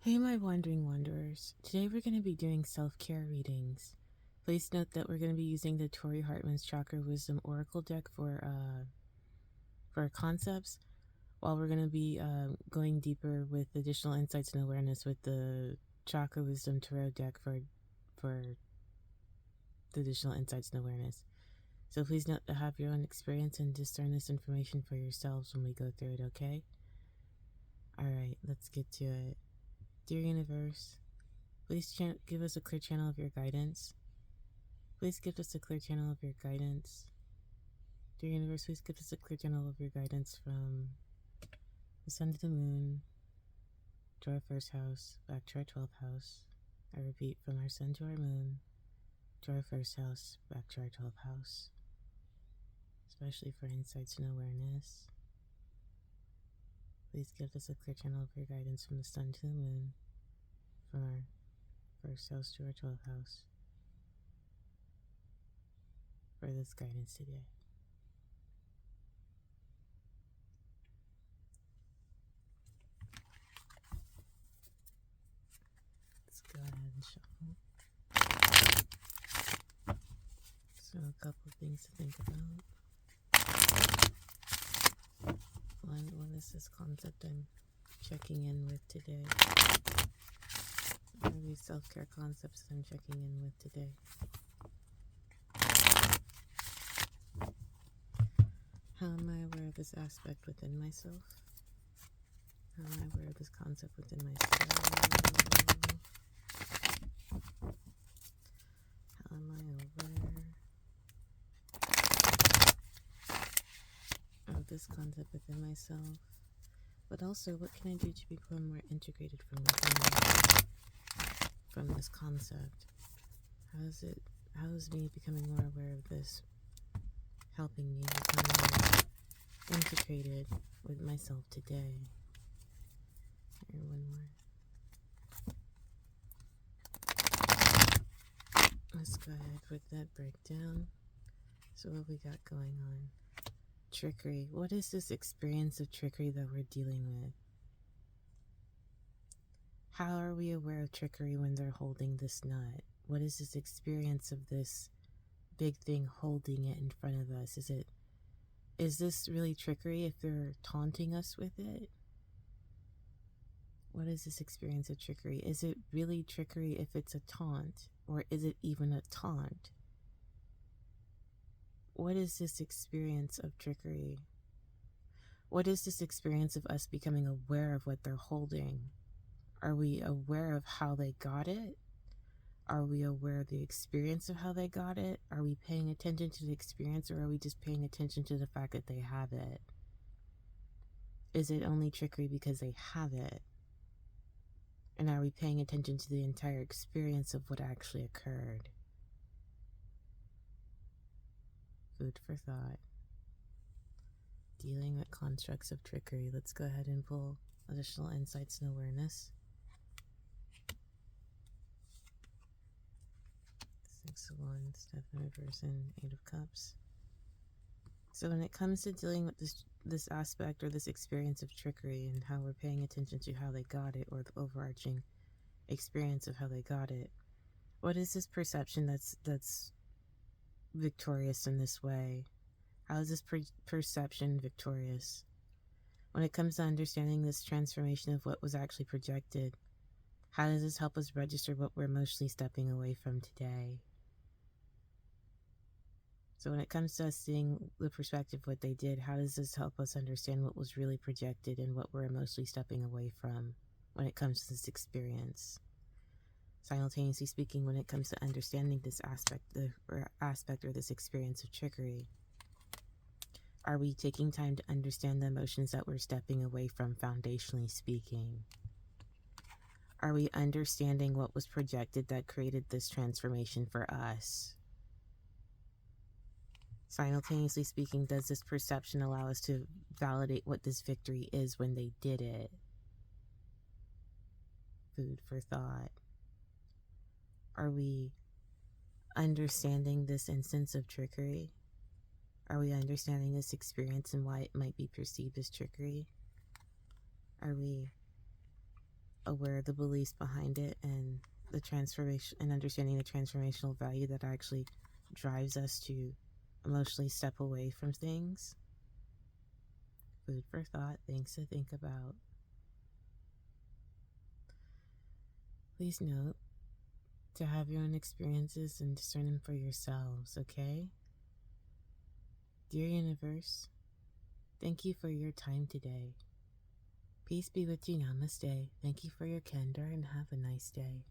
Hey, my wandering wanderers. Today we're going to be doing self-care readings. Please note that we're going to be using the Tori Heartman's Chakra Wisdom Oracle deck for concepts, while we're going to be going deeper with additional insights and awareness with the Chakra Wisdom Tarot deck for the additional insights and awareness. So please note to have your own experience and discern this information for yourselves when we go through it, okay? Alright, let's get to it. Dear Universe, please give us a clear channel of your guidance. Please give us a clear channel of your guidance. Dear Universe, please give us a clear channel of your guidance from the Sun to the Moon, to our first house, back to our 12th house. I repeat, from our Sun to our Moon, to our first house, back to our 12th house. Especially for insights and awareness. Please give us a clear channel of your guidance from the Sun to the Moon, from our first house to our 12th house, for this guidance today. Let's go ahead and shuffle. So a couple of things to think about. One, what is this concept I'm checking in with today? What are these self-care concepts that I'm checking in with today? How am I aware of this aspect within myself? How am I aware of this concept within myself? How am I aware of this concept within myself? But also, what can I do to become more integrated from within from this concept? How is me becoming more aware of this helping me become more integrated with myself today? Here, one more. Let's go ahead with that breakdown. So what we got going on? Trickery. What is this experience of trickery that we're dealing with? How are we aware of trickery when they're holding this nut? What is this experience of this big thing holding it in front of us? Is this really trickery if they're taunting us with it? What is this experience of trickery? Is it really trickery if it's a taunt? Or is it even a taunt? What is this experience of trickery? What is this experience of us becoming aware of what they're holding? Are we aware of how they got it? Are we aware of the experience of how they got it? Are we paying attention to the experience, or are we just paying attention to the fact that they have it? Is it only trickery because they have it? And are we paying attention to the entire experience of what actually occurred? Food for thought. Dealing with constructs of trickery. Let's go ahead and pull additional insights and awareness. Six of Wands, Death in Reverse, and Eight of Cups. So when it comes to dealing with this aspect or this experience of trickery and how we're paying attention to how they got it, or the overarching experience of how they got it, what is this perception that's victorious in this way? How is this perception victorious? When it comes to understanding this transformation of what was actually projected, how does this help us register what we're emotionally stepping away from today? So when it comes to us seeing the perspective of what they did, how does this help us understand what was really projected and what we're emotionally stepping away from when it comes to this experience? Simultaneously speaking, when it comes to understanding this aspect or this experience of trickery, are we taking time to understand the emotions that we're stepping away from, foundationally speaking? Are we understanding what was projected that created this transformation for us? Simultaneously speaking, does this perception allow us to validate what this victory is when they did it? Food for thought. Are we understanding this instance of trickery? Are we understanding this experience and why it might be perceived as trickery? Are we aware of the beliefs behind it and the transformation and understanding the transformational value that actually drives us to emotionally step away from things. Food for thought, things to think about. Please note to have your own experiences and discern them for yourselves, okay? Dear Universe, thank you for your time today. Peace be with you. Namaste. Thank you for your candor and have a nice day.